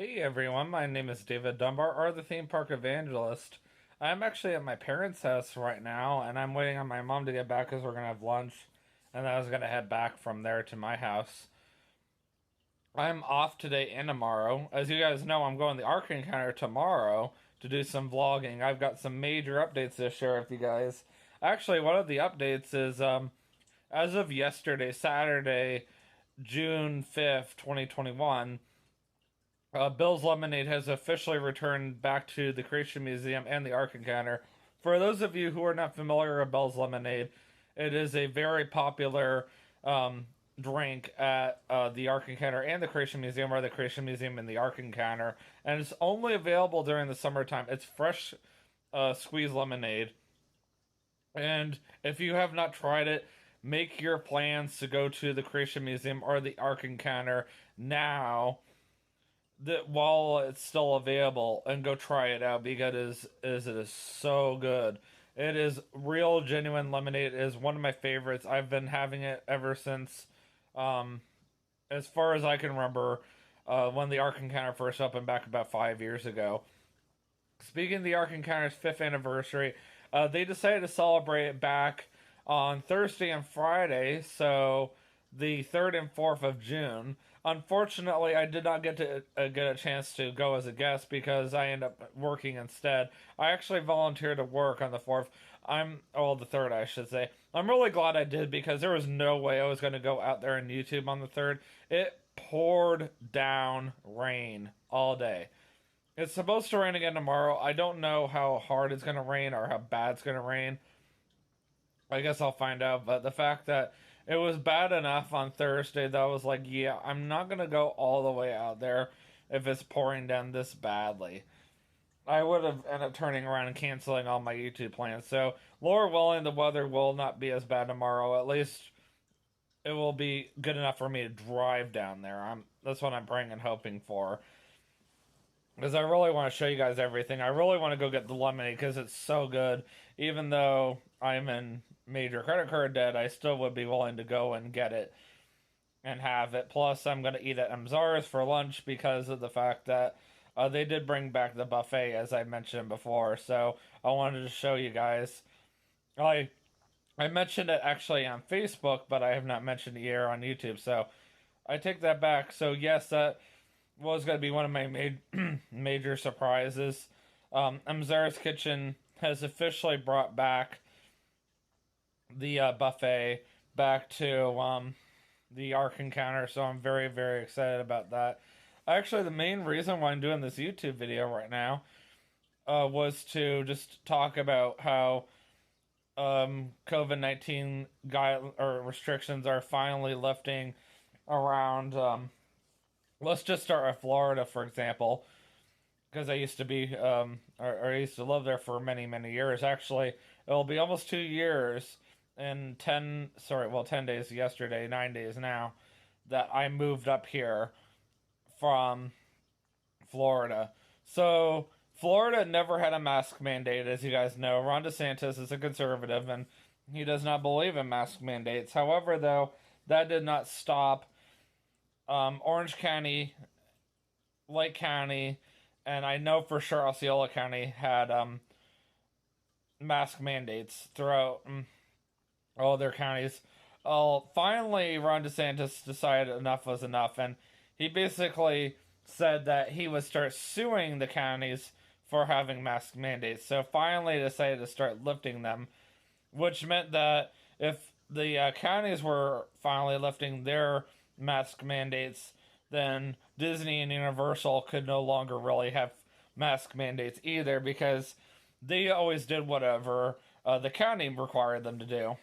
Hey everyone, my name is David Dunbar, or the theme park evangelist. I'm actually at my parents' house right now, and I'm waiting on my mom to get back because we're gonna have lunch, and then I was gonna head back from there to my house. I'm off today and tomorrow. As you guys know, I'm going to the Ark Encounter tomorrow to do some vlogging. I've got some major updates to share with you guys. Actually, one of the updates is as of yesterday, Saturday, June 5th, 2021. Bill's Lemonade has officially returned back to the Creation Museum and the Ark Encounter. For those of you who are not familiar with Bill's Lemonade, it is a very popular drink at the Ark Encounter and the Creation Museum, or the Creation Museum and the Ark Encounter, and it's only available during the summertime. It's fresh squeezed lemonade, and if you have not tried it, make your plans to go to the Creation Museum or the Ark Encounter now that while it's still available, and go try it out because it is so good. It is real genuine lemonade. It is one of my favorites. I've been having it ever since um as far as I can remember, when the Ark Encounter first opened back about 5 years ago. Speaking of the Ark Encounter's fifth anniversary, they decided to celebrate it back on Thursday and Friday, so the 3rd and 4th of June. Unfortunately, I did not get a chance to go as a guest because I ended up working instead. I actually volunteered to work on the 4th. The 3rd, I should say. I'm really glad I did because there was no way I was going to go out there on YouTube on the 3rd. It poured down rain all day. It's supposed to rain again tomorrow. I don't know how hard it's going to rain or how bad it's going to rain. I guess I'll find out. But the fact that it was bad enough on Thursday that I was like, yeah, I'm not going to go all the way out there if it's pouring down this badly. I would have ended up turning around and canceling all my YouTube plans. So, Lord willing, the weather will not be as bad tomorrow. At least it will be good enough for me to drive down there. That's what I'm praying and hoping for. Because I really want to show you guys everything. I really want to go get the lemonade because it's so good. Even though I'm in major credit card debt, I still would be willing to go and get it and have it. Plus, I'm going to eat at Mzar's for lunch because of the fact that they did bring back the buffet, as I mentioned before. So I wanted to show you guys. I I mentioned it actually on Facebook, but I have not mentioned it here on YouTube. So I take that back. So yes, that was going to be one of my major surprises. Mzara's Kitchen has officially brought back the buffet back to the Ark Encounter, so I'm very, very excited about that. Actually, the main reason why I'm doing this YouTube video right now was to just talk about how COVID-19 guide or restrictions are finally lifting around. Let's just start with Florida, for example, because I used to be, or I used to live there for many, many years. Actually, it'll be almost 2 years and 10 days yesterday, 9 days now, that I moved up here from Florida. So, Florida never had a mask mandate, as you guys know. Ron DeSantis is a conservative and he does not believe in mask mandates. However, though, that did not stop Orange County, Lake County, and I know for sure Osceola County had mask mandates throughout all their counties. Finally, Ron DeSantis decided enough was enough, and he basically said that he would start suing the counties for having mask mandates. So finally decided to start lifting them, which meant that if the counties were finally lifting their mask mandates, then Disney and Universal could no longer really have mask mandates either because they always did whatever the county required them to do.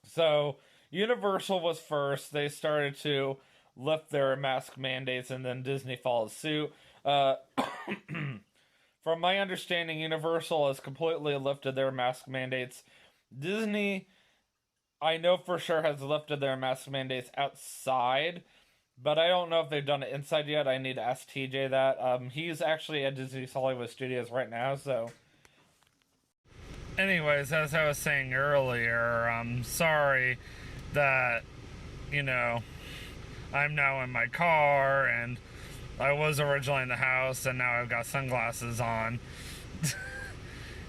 So Universal was first. They started to lift their mask mandates, and then Disney followed suit. From my understanding, Universal has completely lifted their mask mandates. Disney, I know for sure, has lifted their mask mandates outside, but I don't know if they've done it inside yet. I need to ask TJ that. He's actually at Disney's Hollywood Studios right now, so. Anyways, as I was saying earlier, I'm sorry that, you know, I'm now in my car and I was originally in the house, and now I've got sunglasses on.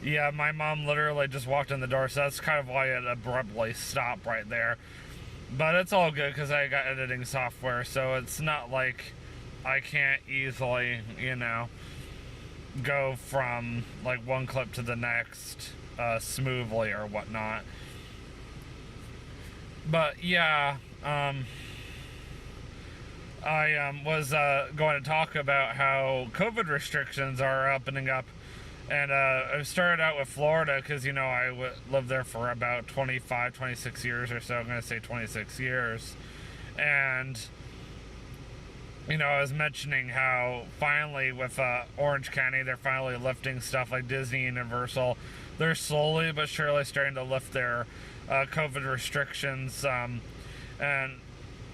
Yeah, my mom literally just walked in the door, so that's kind of why it abruptly stopped right there. But it's all good because I got editing software, so it's not like I can't easily, go from like one clip to the next smoothly or whatnot. But yeah, I was going to talk about how COVID restrictions are opening up. And I started out with Florida because, I lived there for about 25, 26 years or so. I'm going to say 26 years. And, I was mentioning how finally with Orange County, they're finally lifting stuff like Disney, Universal. They're slowly but surely starting to lift their COVID restrictions. And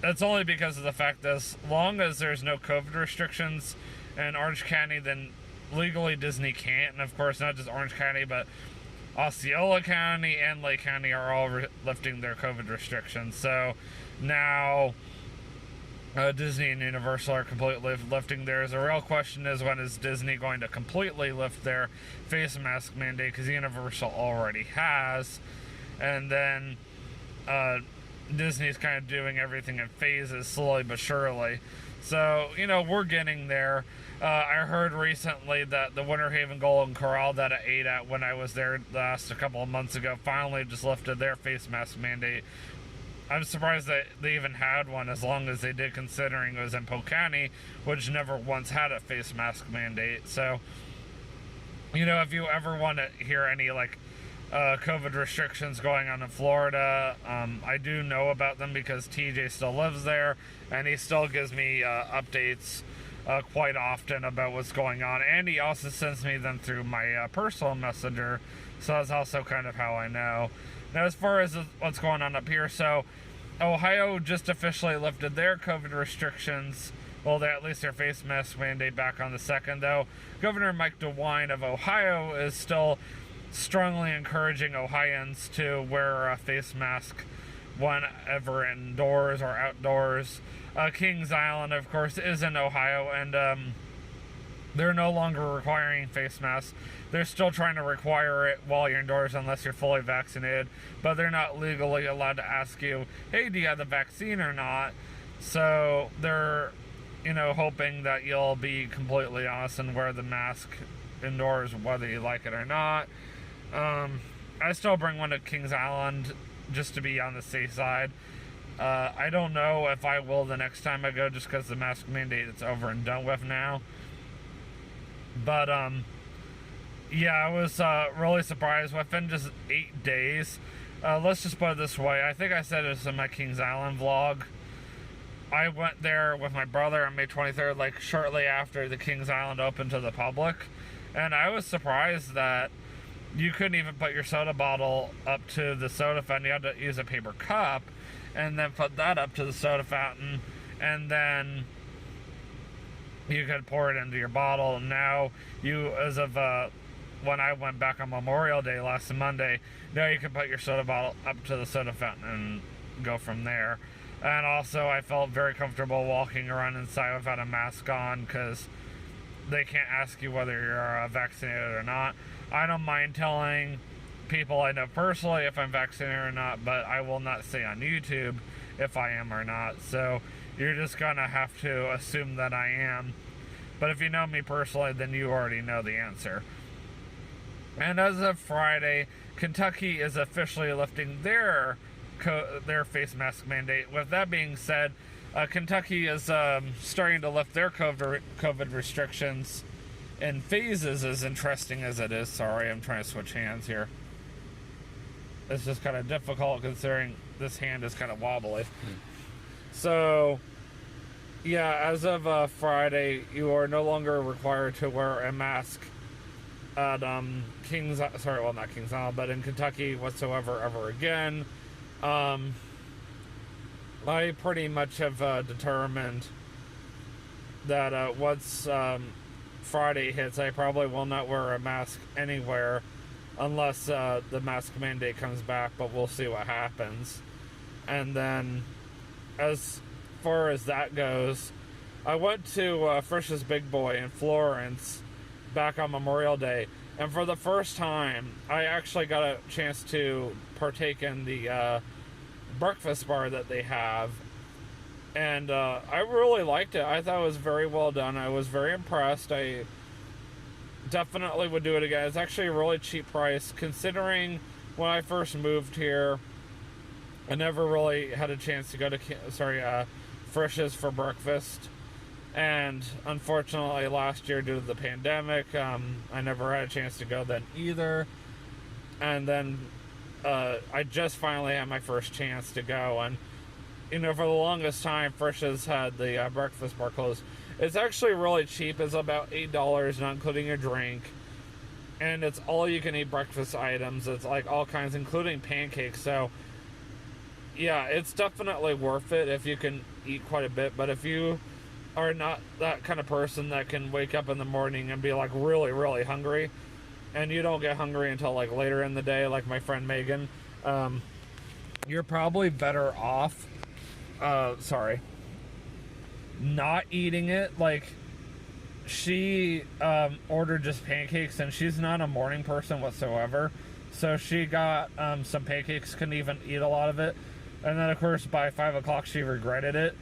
that's only because of the fact that as long as there's no COVID restrictions in Orange County, then legally Disney can't. And of course, not just Orange County, but Osceola County and Lake County are all lifting their COVID restrictions. So now Disney and Universal are completely lifting theirs. The real question is, when is Disney going to completely lift their face mask mandate? Because Universal already has. And then Disney's kind of doing everything in phases, slowly but surely. So, we're getting there. I heard recently that the Winter Haven Golden Corral that I ate at when I was there last a couple of months ago finally just lifted their face mask mandate. I'm surprised that they even had one as long as they did, considering it was in Polk County, which never once had a face mask mandate. So, if you ever want to hear any, COVID restrictions going on in Florida, I do know about them because TJ still lives there, and he still gives me updates quite often about what's going on, and he also sends me them through my personal messenger, so that's also kind of how I know. Now, as far as what's going on up here, so Ohio just officially lifted their COVID restrictions. Well, at least their face mask mandate back on the 2nd, though. Governor Mike DeWine of Ohio is still strongly encouraging Ohioans to wear a face mask whenever indoors or outdoors. Kings Island, of course, is in Ohio, and they're no longer requiring face masks. They're still trying to require it while you're indoors unless you're fully vaccinated, but they're not legally allowed to ask you, hey, do you have the vaccine or not? So they're, hoping that you'll be completely honest and wear the mask indoors whether you like it or not. I still bring one to Kings Island just to be on the safe side. I don't know if I will the next time I go, just because the mask mandate is over and done with now. But, yeah, I was really surprised. Within just 8 days, let's just put it this way. I think I said this in my Kings Island vlog. I went there with my brother on May 23rd, shortly after the Kings Island opened to the public. And I was surprised that you couldn't even put your soda bottle up to the soda fountain. You had to use a paper cup and then put that up to the soda fountain, and then you could pour it into your bottle. Now, as of when I went back on Memorial Day last Monday, now you can put your soda bottle up to the soda fountain and go from there. And also, I felt very comfortable walking around inside without a mask on, because they can't ask you whether you're vaccinated or not. I don't mind telling people I know personally if I'm vaccinated or not, but I will not say on YouTube if I am or not. So you're just gonna have to assume that I am. But if you know me personally, then you already know the answer. And as of Friday, Kentucky is officially lifting their face mask mandate. With that being said, Kentucky is starting to lift their COVID restrictions in phases, as interesting as it is. Sorry, I'm trying to switch hands here. It's just kind of difficult considering this hand is kind of wobbly. So, yeah, as of Friday, you are no longer required to wear a mask at not Kings Island, but in Kentucky whatsoever ever again. I pretty much have determined that once Friday hits, I probably will not wear a mask anywhere unless the mask mandate comes back, but we'll see what happens. And then, as far as that goes, I went to Frisch's Big Boy in Florence back on Memorial Day, and for the first time, I actually got a chance to partake in the breakfast bar that they have, and I really liked it. I thought it was very well done. I was very impressed. I definitely would do it again. It's actually a really cheap price, considering when I first moved here, I never really had a chance to go to Frisch's for breakfast. And unfortunately, last year, due to the pandemic, I never had a chance to go then either. And then I just finally had my first chance to go. And, you know, for the longest time, Frisch's had the breakfast bar closed. It's actually really cheap. It's about $8, not including a drink. And it's all you can eat breakfast items. It's like all kinds, including pancakes. So, yeah, it's definitely worth it if you can eat quite a bit. But if you are not that kind of person that can wake up in the morning and be like really, really hungry, and you don't get hungry until like later in the day, like my friend Megan, you're probably better off, not eating it. Like, she ordered just pancakes, and she's not a morning person whatsoever, so she got some pancakes, couldn't even eat a lot of it, and then of course by 5 o'clock she regretted it.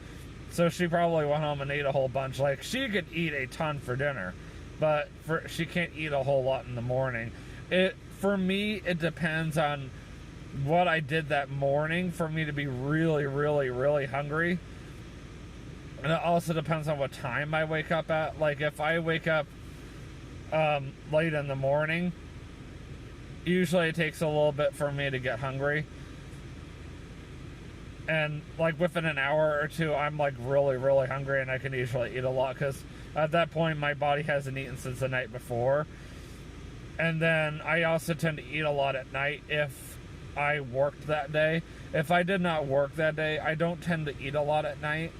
So she probably went home and ate a whole bunch. Like, she could eat a ton for dinner, but she can't eat a whole lot in the morning. For me, it depends on what I did that morning for me to be really, really, really hungry. And it also depends on what time I wake up at. Like, if I wake up late in the morning, usually it takes a little bit for me to get hungry. And like within an hour or two, I'm like really, really hungry, and I can usually eat a lot, because at that point my body hasn't eaten since the night before. And then I also tend to eat a lot at night if I worked that day. If I did not work that day, I don't tend to eat a lot at night.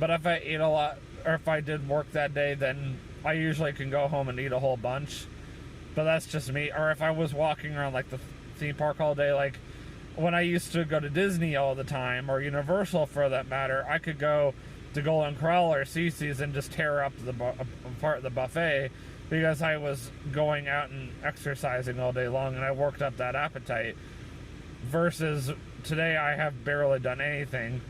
But if I ate a lot, or if I did work that day, then I usually can go home and eat a whole bunch. But that's just me. Or if I was walking around like the theme park all day, like when I used to go to Disney all the time, or Universal for that matter, I could go to Golden Corral or Cece's and just tear up apart the buffet, because I was going out and exercising all day long, and I worked up that appetite. Versus today, I have barely done anything,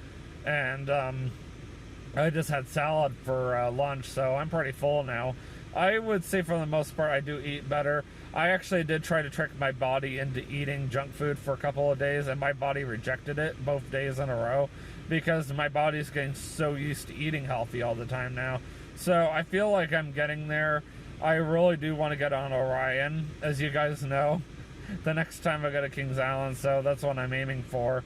and I just had salad for lunch, so I'm pretty full now. I would say for the most part I do eat better. I actually did try to trick my body into eating junk food for a couple of days, and my body rejected it both days in a row, because my body's getting so used to eating healthy all the time now. So I feel like I'm getting there. I really do want to get on Orion, as you guys know, the next time I go to Kings Island, so that's what I'm aiming for,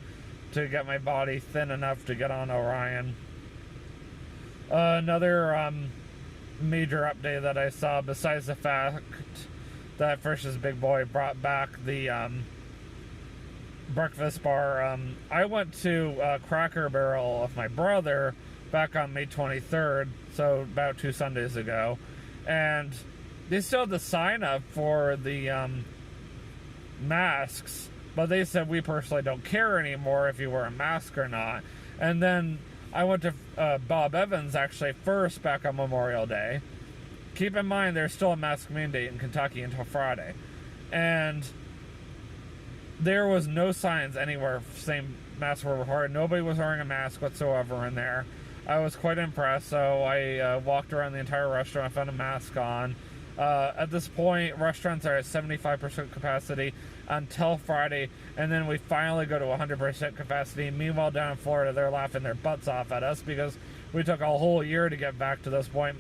to get my body thin enough to get on Orion. Another major update that I saw, besides the fact that Frisch's Big Boy brought back the breakfast bar, I went to Cracker Barrel with my brother back on May 23rd, so about 2 Sundays ago, and they still had the sign up for the masks, but they said we personally don't care anymore if you wear a mask or not. And then I went to Bob Evans actually first back on Memorial Day. Keep in mind there's still a mask mandate in Kentucky until Friday, and there was no signs anywhere saying masks were required. Nobody was wearing a mask whatsoever in there. I was quite impressed, so I walked around the entire restaurant. I found a mask on. At this point, restaurants are at 75% capacity until Friday, and then we finally go to 100% capacity. Meanwhile, down in Florida, they're laughing their butts off at us because we took a whole year to get back to this point,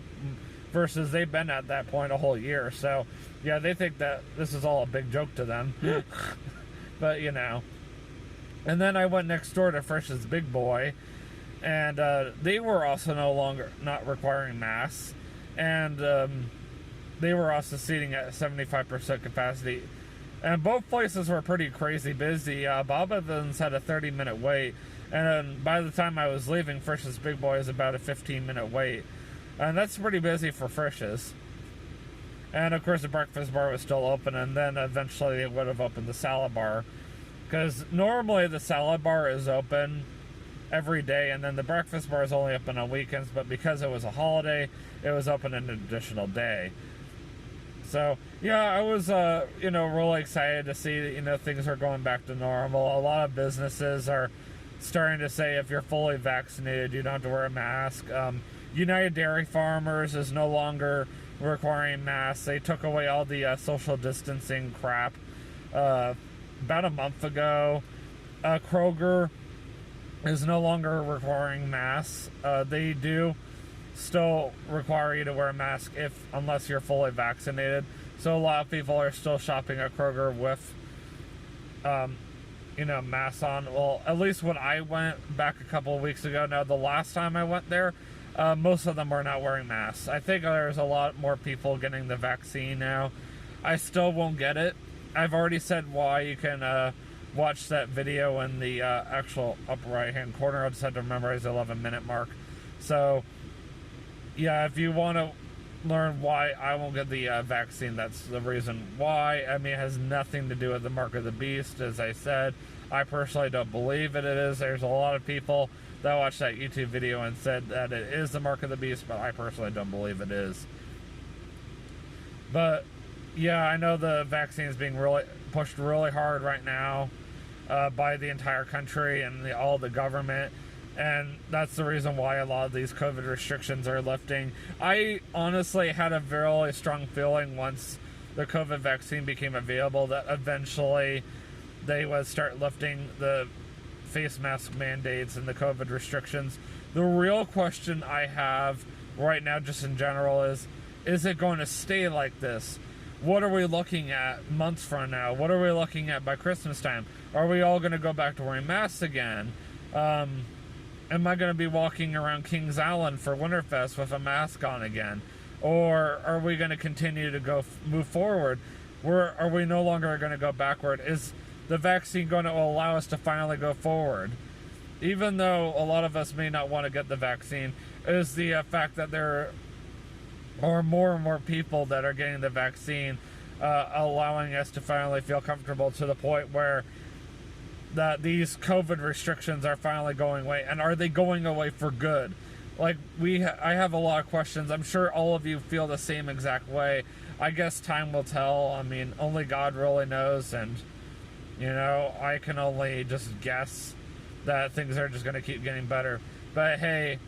versus they've been at that point a whole year. So, yeah, they think that this is all a big joke to them. But, you know. And then I went next door to Frisch's Big Boy, and they were also not requiring masks, and they were also seating at 75% capacity. And both places were pretty crazy busy. Bob Evans had a 30-minute wait, and by the time I was leaving, Frisch's Big Boy is about a 15-minute wait. And that's pretty busy for Frisch's. And of course the breakfast bar was still open, and then eventually they would have opened the salad bar. Because normally the salad bar is open every day, and then the breakfast bar is only open on weekends, but because it was a holiday, it was open an additional day. So yeah, I was really excited to see that things are going back to normal. A lot of businesses are starting to say if you're fully vaccinated, you don't have to wear a mask. United Dairy Farmers is no longer requiring masks. They took away all the social distancing crap about a month ago. Kroger is no longer requiring masks. They do still require you to wear a mask unless you're fully vaccinated. So a lot of people are still shopping at Kroger with masks on. Well, at least when I went back a couple of weeks ago. Now, the last time I went there, most of them were not wearing masks. I think there's a lot more people getting the vaccine now. I still won't get it. I've already said why. You can watch that video in the actual upper right hand corner. I just had to memorize the 11-minute mark. So yeah, if you want to learn why I won't get the vaccine, that's the reason why. I mean, it has nothing to do with the mark of the beast. As I said, I personally don't believe it is. There's a lot of people that watched that YouTube video and said that it is the mark of the beast, but I personally don't believe it is. But yeah, I know the vaccine is being really pushed really hard right now by the entire country and all the government. And that's the reason why a lot of these COVID restrictions are lifting. I honestly had a really strong feeling once the COVID vaccine became available that eventually they would start lifting the face mask mandates and the COVID restrictions. The real question I have right now, just in general, is it going to stay like this? What are we looking at months from now? What are we looking at by Christmas time? Are we all going to go back to wearing masks again? Am I going to be walking around Kings Island for Winterfest with a mask on again? Or are we going to continue to move forward? Are we no longer going to go backward? Is the vaccine going to allow us to finally go forward? Even though a lot of us may not want to get the vaccine, is the fact that there are more and more people that are getting the vaccine allowing us to finally feel comfortable to the point where that these COVID restrictions are finally going away, and are they going away for good? Like, I have a lot of questions. I'm sure all of you feel the same exact way. I guess time will tell. I mean, only God really knows, and I can only just guess that things are just going to keep getting better. But hey,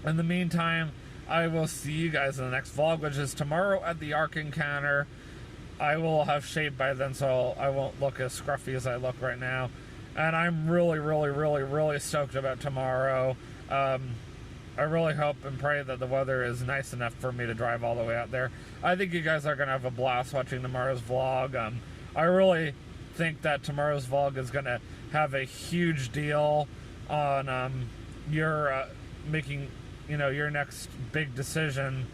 in the meantime, I will see you guys in the next vlog, which is tomorrow at the Ark Encounter. I will have shaved by then, so I won't look as scruffy as I look right now. And I'm really, really, really, really stoked about tomorrow. I really hope and pray that the weather is nice enough for me to drive all the way out there. I think you guys are going to have a blast watching tomorrow's vlog. I really think that tomorrow's vlog is going to have a huge deal on your making, your next big decision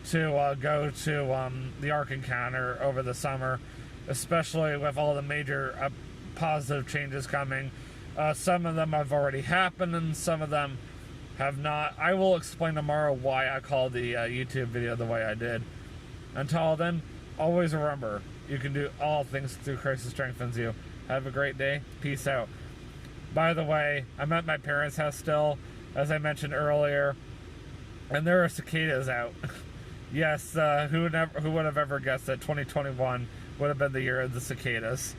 to go to the Ark Encounter over the summer, especially with all the major positive changes coming. Some of them have already happened and some of them have not. I will explain tomorrow why I called the YouTube video the way I did. Until then, always remember, you can do all things through Christ who strengthens you. Have a great day. Peace out. By the way, I'm at my parents' house still, as I mentioned earlier, and there are cicadas out. Yes, who would have ever guessed that 2021 would have been the year of the cicadas?